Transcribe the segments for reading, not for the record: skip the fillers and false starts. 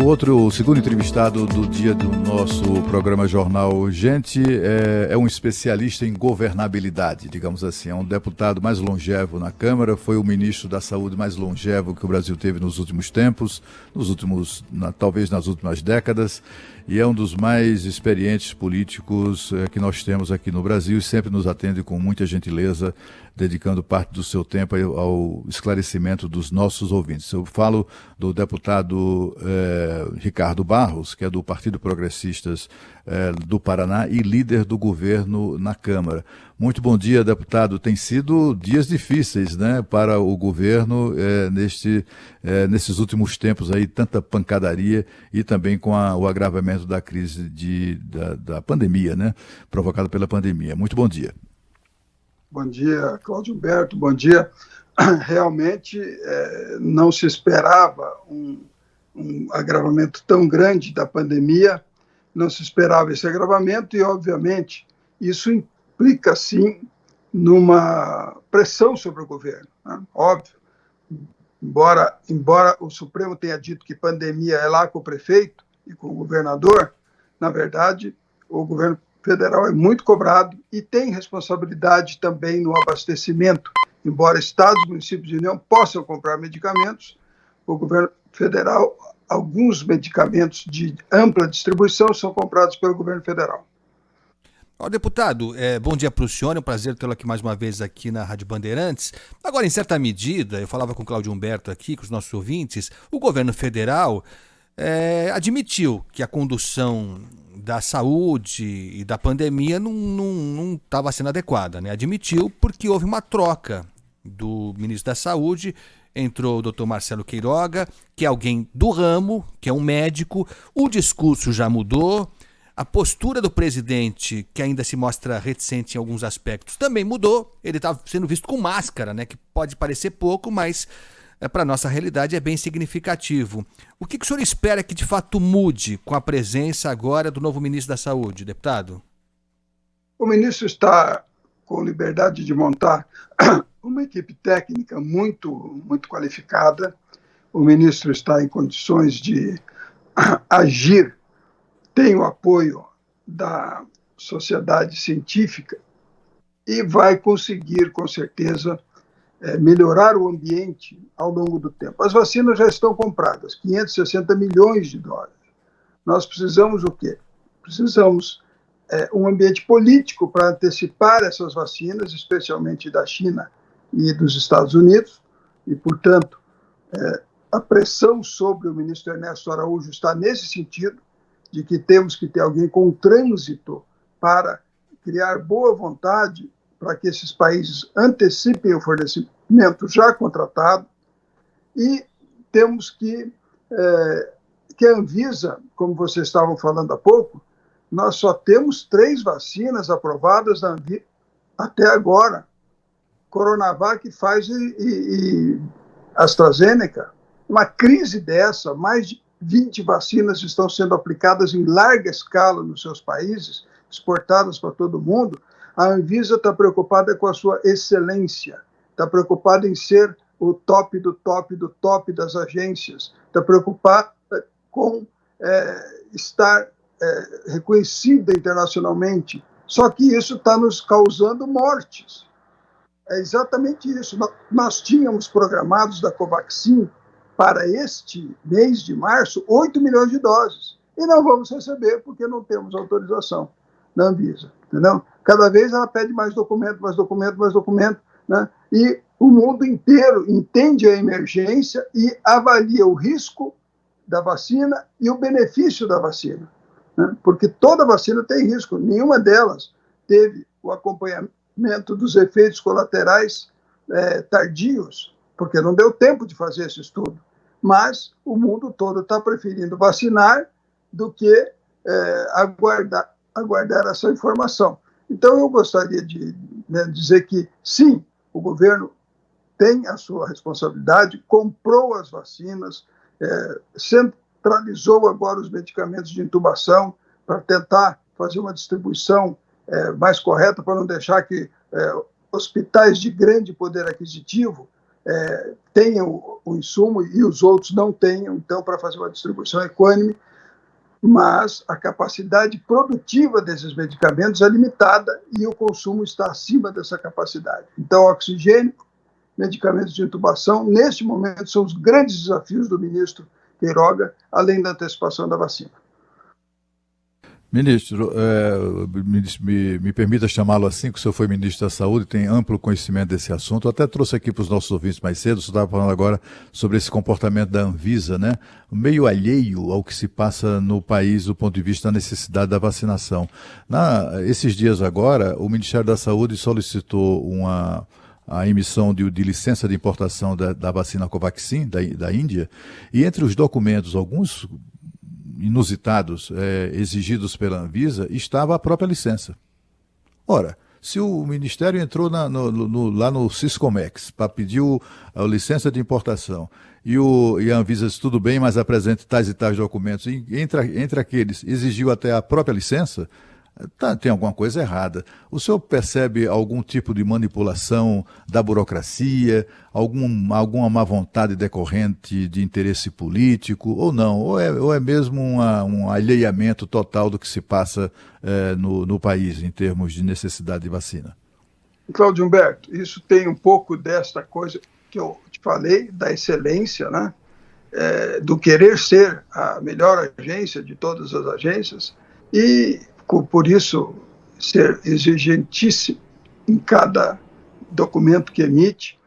O segundo entrevistado do dia do nosso programa Jornal Urgente é um especialista em governabilidade, digamos assim. É um deputado mais longevo na Câmara, foi o ministro da Saúde mais longevo que o Brasil teve nos últimos tempos, talvez nas últimas décadas, e é um dos mais experientes políticos que nós temos aqui no Brasil e sempre nos atende com muita gentileza, dedicando parte do seu tempo ao esclarecimento dos nossos ouvintes. Eu falo do deputado Ricardo Barros, que é do Partido Progressistas do Paraná e líder do governo na Câmara. Muito bom dia, deputado. Tem sido dias difíceis, né, para o governo nesses últimos tempos aí, tanta pancadaria e também com o agravamento da crise da pandemia, né, provocada pela pandemia. Muito bom dia. Bom dia, Cláudio Humberto, bom dia. Realmente não se esperava um agravamento tão grande da pandemia, não se esperava esse agravamento e, obviamente, isso implica, sim, numa pressão sobre o governo, né? Óbvio, embora o Supremo tenha dito que pandemia é lá com o prefeito e com o governador, na verdade, o governo federal é muito cobrado e tem responsabilidade também no abastecimento. Embora estados, municípios e União possam comprar medicamentos, o governo federal, alguns medicamentos de ampla distribuição são comprados pelo governo federal. Deputado, bom dia para o senhor, é um prazer tê-lo aqui mais uma vez aqui na Rádio Bandeirantes. Agora, em certa medida, eu falava com o Cláudio Humberto aqui, com os nossos ouvintes, o governo federal admitiu que a condução da saúde e da pandemia não estava sendo adequada, né? Admitiu porque houve uma troca do ministro da Saúde, entrou o doutor Marcelo Queiroga, que é alguém do ramo, que é um médico, o discurso já mudou, a postura do presidente, que ainda se mostra reticente em alguns aspectos, também mudou, ele está sendo visto com máscara, né? Que pode parecer pouco, mas para a nossa realidade é bem significativo. O que o senhor espera que de fato mude com a presença agora do novo ministro da Saúde, deputado? O ministro está com liberdade de montar uma equipe técnica muito, muito qualificada. O ministro está em condições de agir, tem o apoio da sociedade científica e vai conseguir, com certeza, melhorar o ambiente ao longo do tempo. As vacinas já estão compradas, 560 milhões de doses. Nós precisamos o quê? Precisamos um ambiente político para antecipar essas vacinas, especialmente da China e dos Estados Unidos, e, portanto, a pressão sobre o ministro Ernesto Araújo está nesse sentido, de que temos que ter alguém com trânsito para criar boa vontade para que esses países antecipem o fornecimento já contratado, e temos que a Anvisa, como vocês estavam falando há pouco, nós só temos 3 vacinas aprovadas da Anvisa até agora, Coronavac, Pfizer e AstraZeneca. Uma crise dessa, mais de 20 vacinas estão sendo aplicadas em larga escala nos seus países, exportadas para todo mundo. A Anvisa está preocupada com a sua excelência, está preocupada em ser o top do top do top das agências, está preocupada com estar reconhecida internacionalmente. Só que isso está nos causando mortes. É exatamente isso. Nós tínhamos programados da Covaxin para este mês de março 8 milhões de doses. E não vamos receber porque não temos autorização da Anvisa. Entendeu? Cada vez ela pede mais documento, né? E o mundo inteiro entende a emergência e avalia o risco da vacina e o benefício da vacina, né? Porque toda vacina tem risco, nenhuma delas teve o acompanhamento dos efeitos colaterais tardios, porque não deu tempo de fazer esse estudo. Mas o mundo todo está preferindo vacinar do que aguardar essa informação. Então, eu gostaria de dizer que, sim, o governo tem a sua responsabilidade, comprou as vacinas, centralizou agora os medicamentos de intubação para tentar fazer uma distribuição mais correta, para não deixar que hospitais de grande poder aquisitivo tenham o insumo e os outros não tenham, então, para fazer uma distribuição equânime, mas a capacidade produtiva desses medicamentos é limitada e o consumo está acima dessa capacidade. Então, oxigênio, medicamentos de intubação, neste momento, são os grandes desafios do ministro Queiroga, além da antecipação da vacina. Ministro, me permita chamá-lo assim, que o senhor foi ministro da Saúde, tem amplo conhecimento desse assunto. Eu até trouxe aqui para os nossos ouvintes mais cedo, o senhor estava falando agora sobre esse comportamento da Anvisa, né? Meio alheio ao que se passa no país do ponto de vista da necessidade da vacinação. Esses dias agora, o Ministério da Saúde solicitou a emissão de licença de importação da vacina Covaxin, da Índia, e entre os documentos, alguns inusitados exigidos pela Anvisa, estava a própria licença. Ora, se o Ministério entrou lá no Siscomex para pedir a licença de importação e a Anvisa disse, tudo bem, mas apresente tais e tais documentos, e entre aqueles exigiu até a própria licença, tem alguma coisa errada. O senhor percebe algum tipo de manipulação da burocracia, alguma má vontade decorrente de interesse político, ou não? Ou é mesmo um alheamento total do que se passa no país em termos de necessidade de vacina? Cláudio Humberto, isso tem um pouco desta coisa que eu te falei, da excelência, né? Do querer ser a melhor agência de todas as agências e por isso ser exigentíssimo em cada documento que emite,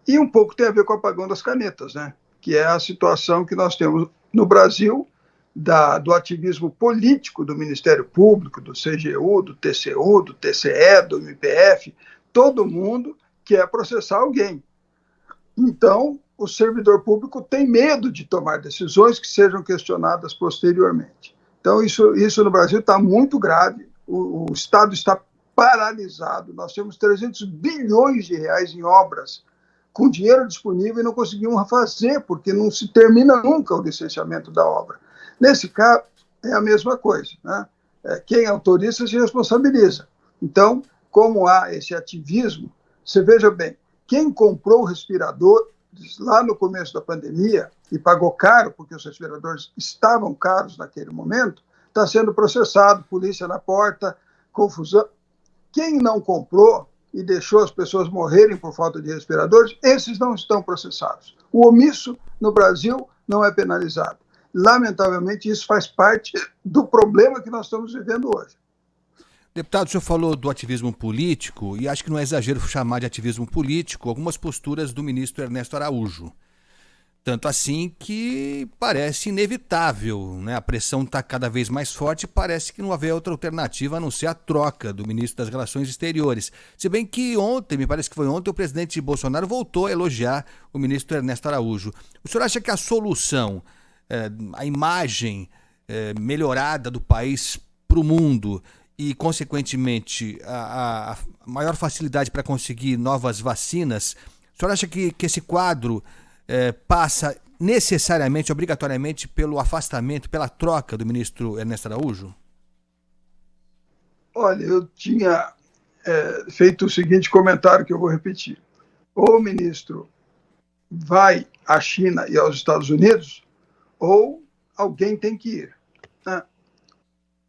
e um pouco tem a ver com o apagão das canetas, né? Que é a situação que nós temos no Brasil, do ativismo político do Ministério Público, do CGU, do TCU, do TCE, do MPF, todo mundo quer processar alguém. Então, o servidor público tem medo de tomar decisões que sejam questionadas posteriormente. Então, isso no Brasil está muito grave, o Estado está paralisado, nós temos 300 bilhões de reais em obras com dinheiro disponível e não conseguimos fazer, porque não se termina nunca o licenciamento da obra. Nesse caso, é a mesma coisa, né? Quem autoriza se responsabiliza. Então, como há esse ativismo, você veja bem, quem comprou o respirador lá no começo da pandemia e pagou caro, porque os respiradores estavam caros naquele momento, está sendo processado, polícia na porta, confusão. Quem não comprou e deixou as pessoas morrerem por falta de respiradores, esses não estão processados. O omisso no Brasil não é penalizado. Lamentavelmente, isso faz parte do problema que nós estamos vivendo hoje. Deputado, o senhor falou do ativismo político, e acho que não é exagero chamar de ativismo político algumas posturas do ministro Ernesto Araújo. Tanto assim que parece inevitável, né? A pressão está cada vez mais forte e parece que não haver outra alternativa a não ser a troca do ministro das Relações Exteriores. Se bem que ontem, me parece que foi ontem, o presidente Bolsonaro voltou a elogiar o ministro Ernesto Araújo. O senhor acha que a solução, a imagem melhorada do país para o mundo e, consequentemente, a maior facilidade para conseguir novas vacinas, o senhor acha que esse quadro passa necessariamente, obrigatoriamente, pelo afastamento, pela troca do ministro Ernesto Araújo? Olha, eu tinha feito o seguinte comentário que eu vou repetir. Ou o ministro vai à China e aos Estados Unidos, ou alguém tem que ir, né?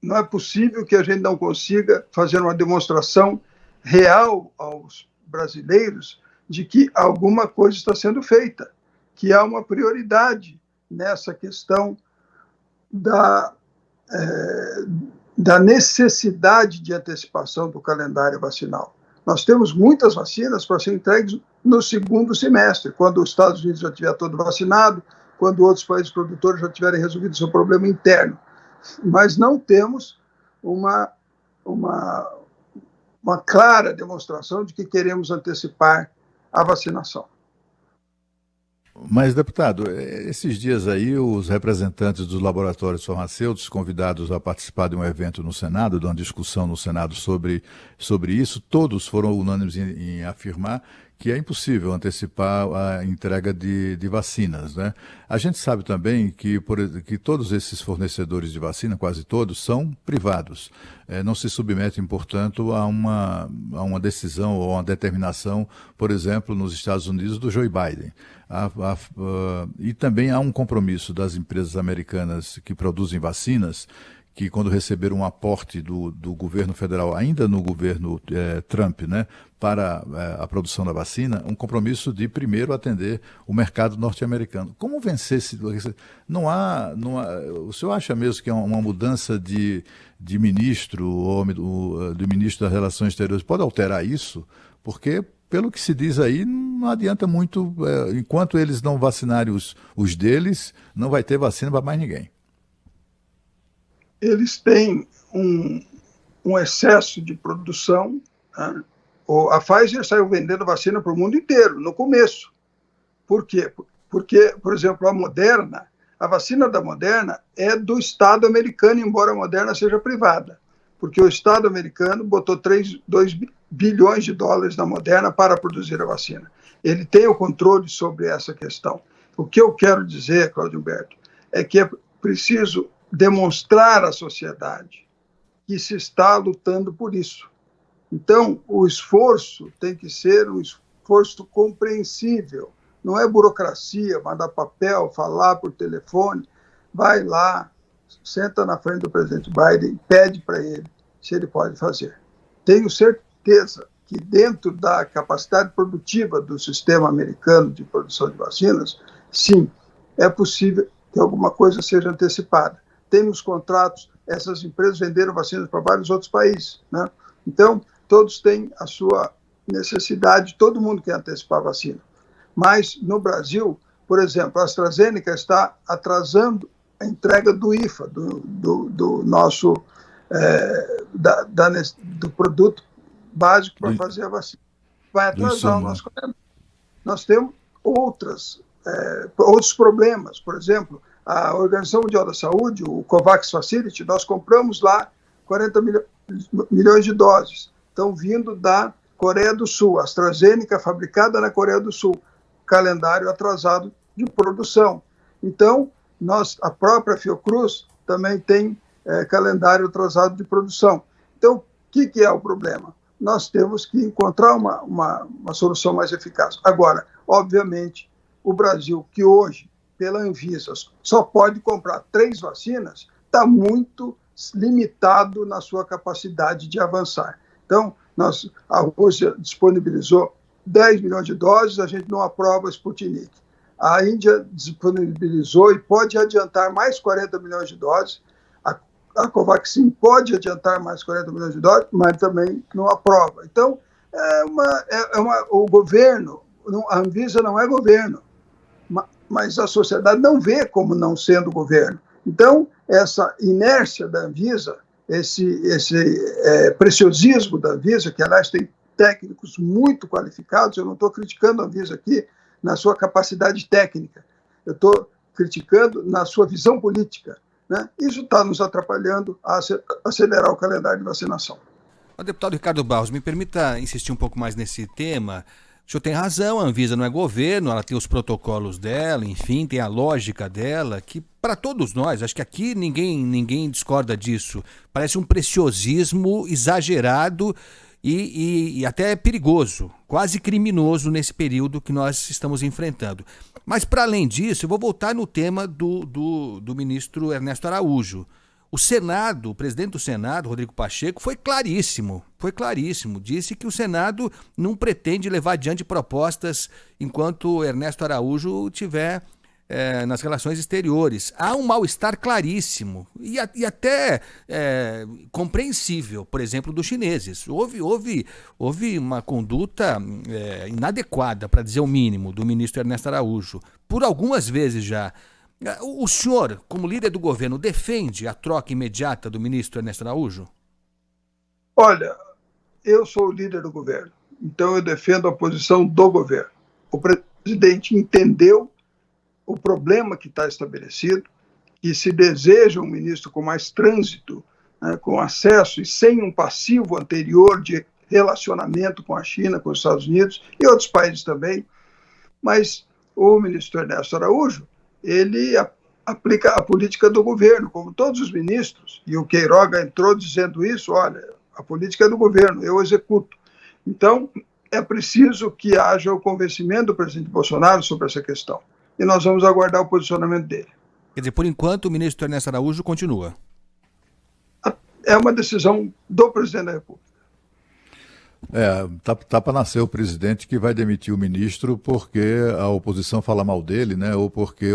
Não é possível que a gente não consiga fazer uma demonstração real aos brasileiros de que alguma coisa está sendo feita, que há uma prioridade nessa questão da necessidade de antecipação do calendário vacinal. Nós temos muitas vacinas para serem entregues no segundo semestre, quando os Estados Unidos já estiver todo vacinado, quando outros países produtores já tiverem resolvido seu problema interno. Mas não temos uma clara demonstração de que queremos antecipar a vacinação. Mas, deputado, esses dias aí os representantes dos laboratórios farmacêuticos convidados a participar de um evento no Senado, de uma discussão no Senado sobre isso, todos foram unânimes em afirmar que é impossível antecipar a entrega de vacinas, né? A gente sabe também que todos esses fornecedores de vacina, quase todos, são privados. Não se submetem, portanto, a uma decisão ou a uma determinação, por exemplo, nos Estados Unidos, do Joe Biden. E também há um compromisso das empresas americanas que produzem vacinas, que quando receberam um aporte do governo federal, ainda no governo Trump, né, para a produção da vacina, um compromisso de primeiro atender o mercado norte-americano. Como vencer esse... O senhor acha mesmo que é uma mudança de ministro ou do ministro das Relações Exteriores pode alterar isso? Porque, pelo que se diz aí, não adianta muito, enquanto eles não vacinarem os deles, não vai ter vacina para mais ninguém. Eles têm um excesso de produção, né? A Pfizer saiu vendendo vacina para o mundo inteiro, no começo. Por quê? Porque, por exemplo, a vacina da Moderna é do Estado americano, embora a Moderna seja privada. Porque o Estado americano botou 2 bilhões de dólares na Moderna para produzir a vacina. Ele tem o controle sobre essa questão. O que eu quero dizer, Cláudio Humberto, é que é preciso demonstrar à sociedade que se está lutando por isso. Então, o esforço tem que ser um esforço compreensível. Não é burocracia, mandar papel, falar por telefone. Vai lá, senta na frente do presidente Biden, pede para ele se ele pode fazer. Tenho certeza que dentro da capacidade produtiva do sistema americano de produção de vacinas, sim, é possível que alguma coisa seja antecipada. Temos contratos, essas empresas venderam vacinas para vários outros países, né? Então, todos têm a sua necessidade, todo mundo quer antecipar a vacina. Mas, no Brasil, por exemplo, a AstraZeneca está atrasando a entrega do IFA, do nosso, do produto básico para fazer a vacina. Vai atrasar o nosso calendário. Nós temos outros problemas, por exemplo, a Organização Mundial da Saúde, o COVAX Facility, nós compramos lá 40 milhões de doses. Estão vindo da Coreia do Sul, a AstraZeneca fabricada na Coreia do Sul, calendário atrasado de produção. Então, a própria Fiocruz também tem calendário atrasado de produção. Então, o que é o problema? Nós temos que encontrar uma solução mais eficaz. Agora, obviamente, o Brasil, que hoje, pela Anvisa, só pode comprar 3 vacinas, está muito limitado na sua capacidade de avançar. Então, a Rússia disponibilizou 10 milhões de doses, a gente não aprova a Sputnik. A Índia disponibilizou e pode adiantar mais 40 milhões de doses. A Covaxin pode adiantar mais 40 milhões de doses, mas também não aprova. Então, o governo, a Anvisa não é governo, mas a sociedade não vê como não sendo governo. Então, essa inércia da Anvisa, esse preciosismo da Anvisa, que, aliás, tem técnicos muito qualificados, eu não estou criticando a Anvisa aqui na sua capacidade técnica, eu estou criticando na sua visão política, né? Isso está nos atrapalhando a acelerar o calendário de vacinação. O deputado Ricardo Barros, me permita insistir um pouco mais nesse tema. O senhor tem razão, a Anvisa não é governo, ela tem os protocolos dela, enfim, tem a lógica dela, que para todos nós, acho que aqui ninguém discorda disso, parece um preciosismo exagerado e até perigoso, quase criminoso nesse período que nós estamos enfrentando. Mas, para além disso, eu vou voltar no tema do ministro Ernesto Araújo. O Senado, o presidente do Senado, Rodrigo Pacheco, foi claríssimo, disse que o Senado não pretende levar adiante propostas enquanto Ernesto Araújo estiver nas relações exteriores. Há um mal-estar claríssimo e até compreensível, por exemplo, dos chineses. Houve uma conduta inadequada, para dizer o mínimo, do ministro Ernesto Araújo, por algumas vezes já. O senhor, como líder do governo, defende a troca imediata do ministro Ernesto Araújo? Olha, eu sou o líder do governo, então eu defendo a posição do governo. O presidente entendeu o problema que está estabelecido, que se deseja um ministro com mais trânsito, né, com acesso e sem um passivo anterior de relacionamento com a China, com os Estados Unidos e outros países também, mas o ministro Ernesto Araújo, ele aplica a política do governo, como todos os ministros, e o Queiroga entrou dizendo isso, olha, a política é do governo, eu executo. Então, é preciso que haja o convencimento do presidente Bolsonaro sobre essa questão, e nós vamos aguardar o posicionamento dele. Quer dizer, por enquanto, o ministro Ernesto Araújo continua. É uma decisão do presidente da República. Tá para nascer o presidente que vai demitir o ministro porque a oposição fala mal dele, né? Ou porque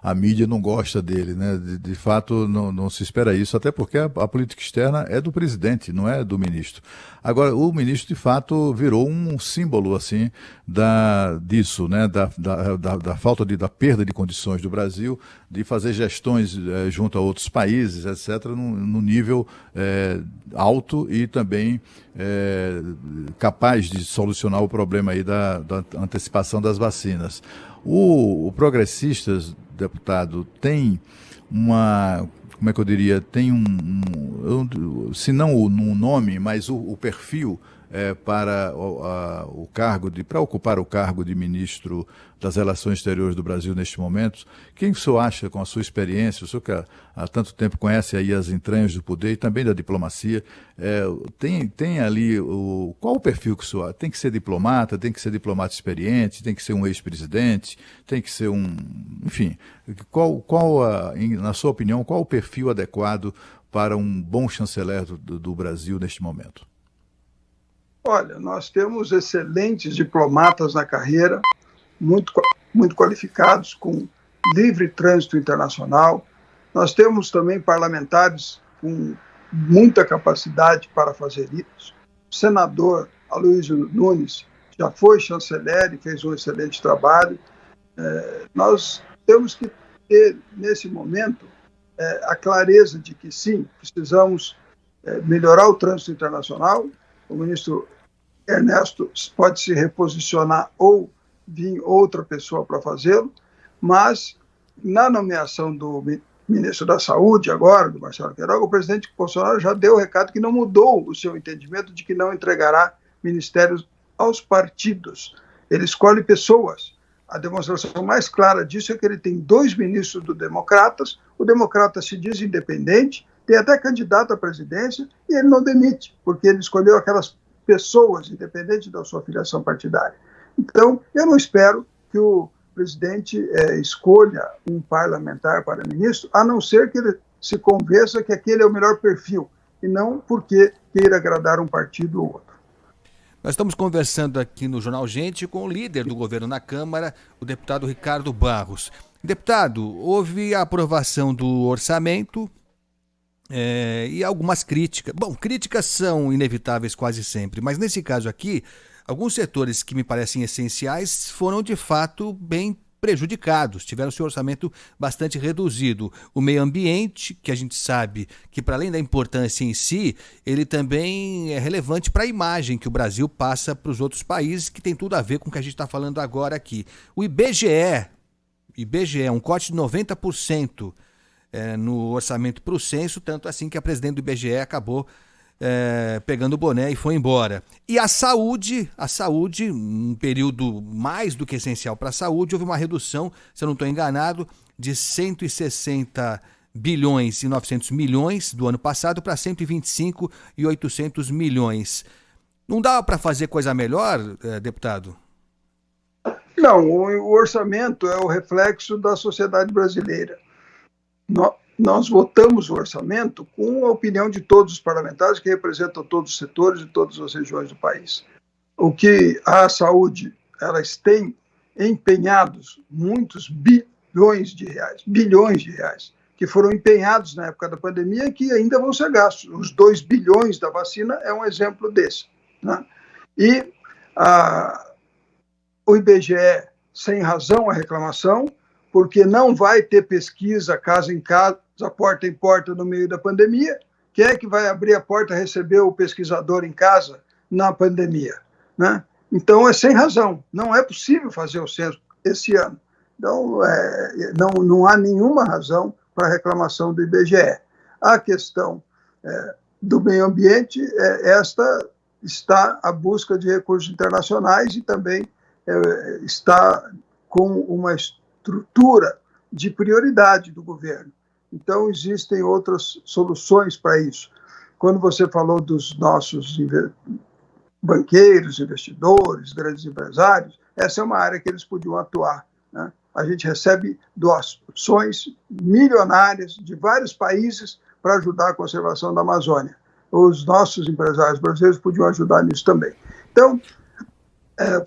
a mídia não gosta dele, né? De fato, não se espera isso, até porque a política externa é do presidente, não é do ministro. Agora, o ministro, de fato, virou um símbolo, assim, disso, né? Da falta da perda de condições do Brasil, de fazer gestões junto a outros países, etc., no nível alto e também capaz de solucionar o problema aí da antecipação das vacinas. O Progressistas, deputado, tem como é que eu diria, tem se não o nome, mas o perfil para para ocupar o cargo de ministro das Relações Exteriores do Brasil neste momento. Quem o senhor acha, com a sua experiência, o senhor que há tanto tempo conhece aí as entranhas do poder e também da diplomacia, tem ali qual o perfil que o senhor tem que ser diplomata, tem que ser diplomata experiente, tem que ser um ex-presidente, tem que ser enfim, na sua opinião, qual o perfil adequado para um bom chanceler do Brasil neste momento? Olha, nós temos excelentes diplomatas na carreira, muito qualificados, com livre trânsito internacional. Nós temos também parlamentares com muita capacidade para fazer isso. O senador Aloysio Nunes já foi chanceler e fez um excelente trabalho. Nós temos que ter, nesse momento, a clareza de que, sim, precisamos melhorar o trânsito internacional. O ministro Ernesto pode se reposicionar ou vir outra pessoa para fazê-lo, mas na nomeação do ministro da Saúde agora, do Marcelo Queiroga, o presidente Bolsonaro já deu o recado que não mudou o seu entendimento de que não entregará ministérios aos partidos. Ele escolhe pessoas. A demonstração mais clara disso é que ele tem 2 ministros do Democratas, o Democrata se diz independente, tem até candidato à presidência e ele não demite, porque ele escolheu aquelas pessoas, independente da sua filiação partidária. Então, eu não espero que o presidente escolha um parlamentar para ministro, a não ser que ele se convença que aquele é o melhor perfil, e não porque queira agradar um partido ou outro. Nós estamos conversando aqui no Jornal Gente com o líder do governo na Câmara, o deputado Ricardo Barros. Deputado, houve a aprovação do orçamento, e algumas críticas. Bom, críticas são inevitáveis quase sempre, mas nesse caso aqui, alguns setores que me parecem essenciais foram de fato bem prejudicados, tiveram seu orçamento bastante reduzido. O meio ambiente, que a gente sabe que, para além da importância em si, ele também é relevante para a imagem que o Brasil passa para os outros países, que tem tudo a ver com o que a gente está falando agora aqui. O IBGE, um corte de 90%, no orçamento para o censo, tanto assim que a presidente do IBGE acabou pegando o boné e foi embora. E a saúde, um período mais do que essencial para a saúde, houve uma redução, se eu não estou enganado, de 160 bilhões e 900 milhões do ano passado para 125 e 800 milhões. Não dá para fazer coisa melhor, deputado? Não, o orçamento é o reflexo da sociedade brasileira. Nós votamos o orçamento com a opinião de todos os parlamentares que representam todos os setores e todas as regiões do país. O que a saúde, elas têm empenhados muitos bilhões de reais, que foram empenhados na época da pandemia e que ainda vão ser gastos. Os 2 bilhões da vacina é um exemplo desse, né? E o IBGE, sem razão a reclamação, porque não vai ter pesquisa casa em casa, porta em porta no meio da pandemia. Quem é que vai abrir a porta e receber o pesquisador em casa na pandemia, né? Então, é sem razão. Não é possível fazer o censo esse ano. Então, não há nenhuma razão para a reclamação do IBGE. A questão do meio ambiente, esta está à busca de recursos internacionais e também está com uma estrutura de prioridade do governo. Então, existem outras soluções para isso. Quando você falou dos nossos banqueiros, investidores, grandes empresários, essa é uma área que eles podiam atuar, né? A gente recebe doações milionárias de vários países para ajudar a conservação da Amazônia. Os nossos empresários brasileiros podiam ajudar nisso também. Então,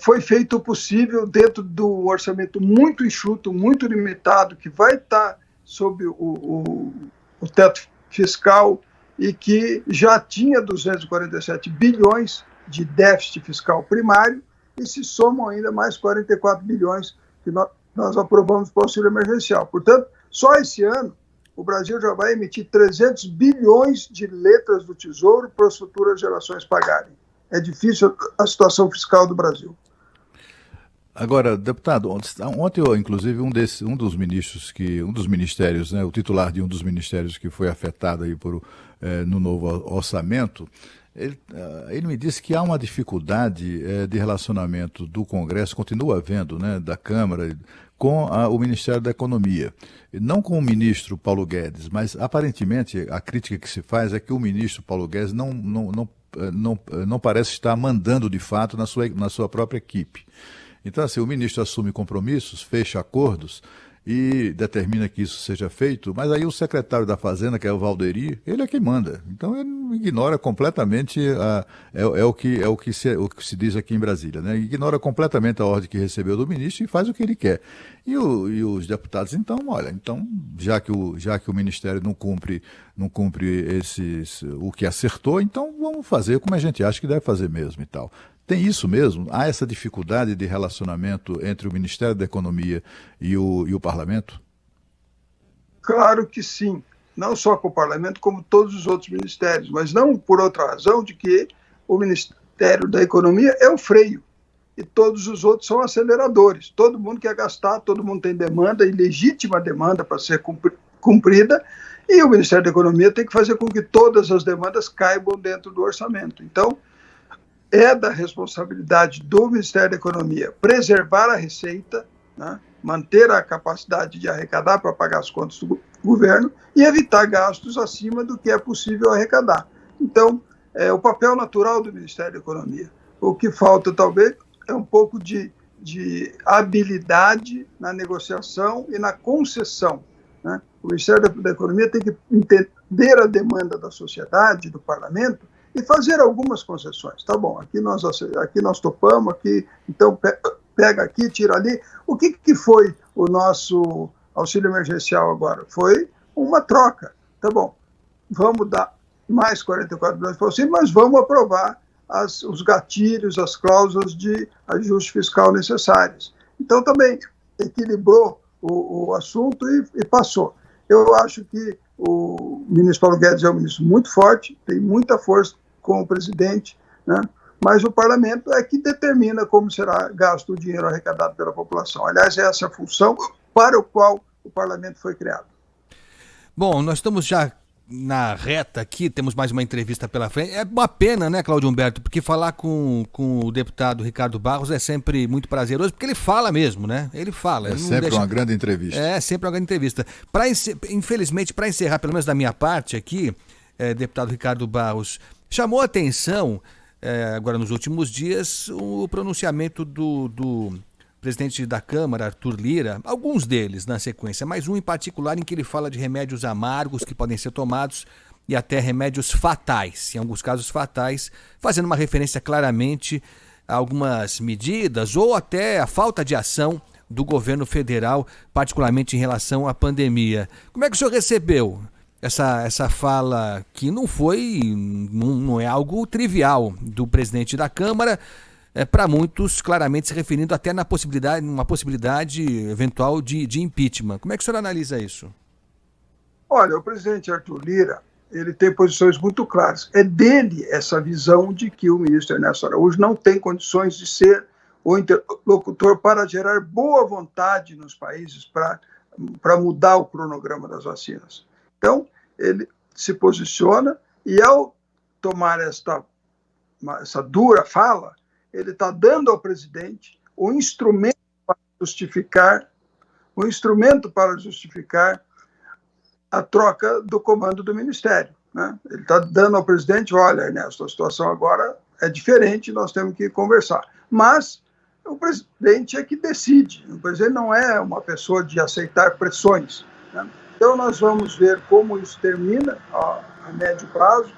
foi feito o possível dentro do orçamento muito enxuto, muito limitado, que vai estar sob o teto fiscal e que já tinha 247 bilhões de déficit fiscal primário e se somam ainda mais 44 bilhões que nós aprovamos para o auxílio emergencial. Portanto, só esse ano, o Brasil já vai emitir 300 bilhões de letras do Tesouro para as futuras gerações pagarem. É difícil a situação fiscal do Brasil. Agora, deputado, ontem, inclusive, um dos ministérios, né, o titular de um dos ministérios que foi afetado aí no novo orçamento, ele me disse que há uma dificuldade de relacionamento do Congresso, continua havendo, né, da Câmara, com o Ministério da Economia. Não com o ministro Paulo Guedes, mas aparentemente a crítica que se faz é que o ministro Paulo Guedes não parece estar mandando de fato na sua própria equipe. Então, assim, o ministro assume compromissos, fecha acordos e determina que isso seja feito, mas aí o secretário da Fazenda, que é o Valderi, ele é quem manda. Então, ele ignora completamente, o que se diz aqui em Brasília, né? Ignora completamente a ordem que recebeu do ministro e faz o que ele quer. E os deputados, então, olha, já que o Ministério não cumpre o que acertou, então vamos fazer como a gente acha que deve fazer mesmo e tal. Tem isso mesmo? Há essa dificuldade de relacionamento entre o Ministério da Economia e o Parlamento? Claro que sim. Não só com o Parlamento, como todos os outros ministérios. Mas não por outra razão de que o Ministério da Economia é o freio. E todos os outros são aceleradores. Todo mundo quer gastar, todo mundo tem demanda, e legítima demanda para ser cumprida. E o Ministério da Economia tem que fazer com que todas as demandas caibam dentro do orçamento. Então, é da responsabilidade do Ministério da Economia preservar a receita, né, manter a capacidade de arrecadar para pagar as contas do governo e evitar gastos acima do que é possível arrecadar. Então, é o papel natural do Ministério da Economia. O que falta, talvez, é um pouco de habilidade na negociação e na concessão, né? O Ministério da Economia tem que entender a demanda da sociedade, do parlamento, e fazer algumas concessões. Tá bom, aqui nós topamos, então pega aqui, tira ali. O que foi o nosso auxílio emergencial agora? Foi uma troca. Tá bom, vamos dar mais 44 bilhões para o auxílio, mas vamos aprovar os gatilhos, as cláusulas de ajuste fiscal necessárias. Então também equilibrou o assunto e passou. Eu acho que o ministro Paulo Guedes é um ministro muito forte, tem muita força com o presidente, né? Mas o parlamento é que determina como será gasto o dinheiro arrecadado pela população. Aliás, é essa a função para a qual o parlamento foi criado. Bom, nós estamos já na reta aqui, temos mais uma entrevista pela frente. É uma pena, né, Cláudio Humberto, porque falar com o deputado Ricardo Barros é sempre muito prazeroso, porque ele fala mesmo, né? Ele fala. É sempre uma grande entrevista. É sempre uma grande entrevista. Infelizmente, para encerrar, pelo menos da minha parte aqui, deputado Ricardo Barros, chamou a atenção, agora nos últimos dias, o pronunciamento do presidente da Câmara, Arthur Lira, alguns deles na sequência, mas um em particular em que ele fala de remédios amargos que podem ser tomados e até remédios fatais, em alguns casos fatais, fazendo uma referência claramente a algumas medidas ou até a falta de ação do governo federal, particularmente em relação à pandemia. Como é que o senhor recebeu essa fala que não é algo trivial do presidente da Câmara, para muitos claramente se referindo até uma possibilidade eventual de impeachment. Como é que o senhor analisa isso? Olha, o presidente Arthur Lira, ele tem posições muito claras. É dele essa visão de que o ministro Ernesto Araújo não tem condições de ser o interlocutor para gerar boa vontade nos países para mudar o cronograma das vacinas. Então, ele se posiciona e, ao tomar esta essa dura fala, ele está dando ao presidente o instrumento para justificar a troca do comando do Ministério, né? Ele está dando ao presidente, olha, Ernesto, a situação agora é diferente, nós temos que conversar. Mas o presidente é que decide, o presidente não é uma pessoa de aceitar pressões, né? Então nós vamos ver como isso termina a médio prazo,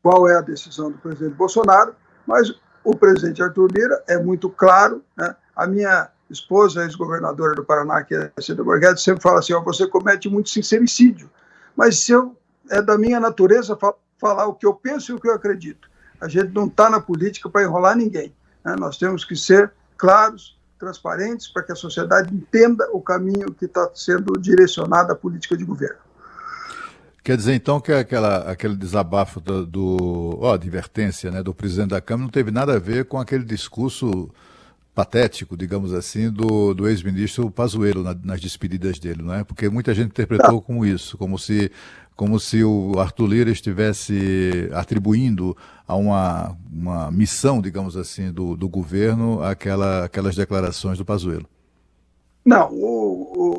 qual é a decisão do presidente Bolsonaro, mas o presidente Arthur Lira é muito claro, né? A minha esposa, ex-governadora do Paraná, que é a Cida Borghetti, sempre fala assim, você comete muito sincericídio, mas é da minha natureza falar o que eu penso e o que eu acredito. A gente não está na política para enrolar ninguém, né? Nós temos que ser claros, transparentes, para que a sociedade entenda o caminho que está sendo direcionado à política de governo. Quer dizer, então, que aquele desabafo advertência, né, do presidente da Câmara não teve nada a ver com aquele discurso patético, digamos assim, do ex-ministro Pazuello nas despedidas dele, não é? Porque muita gente interpretou como isso, como se o Arthur Lira estivesse atribuindo a uma missão, digamos assim, do governo aquelas declarações do Pazuello. Não,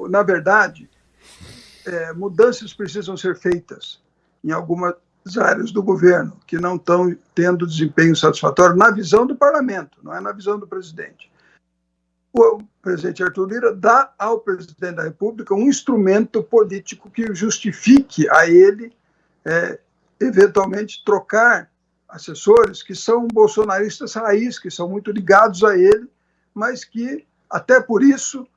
na verdade, mudanças precisam ser feitas em algumas áreas do governo que não estão tendo desempenho satisfatório na visão do parlamento, não é na visão do presidente. O presidente Arthur Lira dá ao presidente da República um instrumento político que justifique a ele, eventualmente, trocar assessores que são bolsonaristas raiz, que são muito ligados a ele, mas que, até por isso,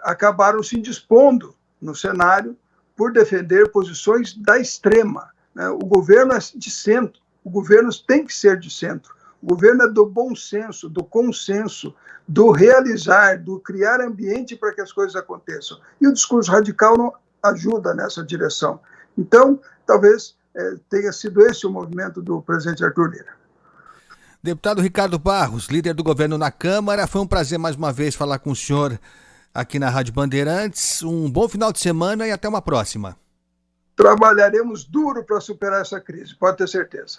acabaram se indispondo no cenário por defender posições da extrema, né? O governo é de centro, o governo tem que ser de centro, o governo é do bom senso, do consenso, do realizar, do criar ambiente para que as coisas aconteçam. E o discurso radical não ajuda nessa direção. Então, talvez tenha sido esse o movimento do presidente Arthur Lira. Deputado Ricardo Barros, líder do governo na Câmara, foi um prazer mais uma vez falar com o senhor aqui na Rádio Bandeirantes. Um bom final de semana e até uma próxima. Trabalharemos duro para superar essa crise, pode ter certeza.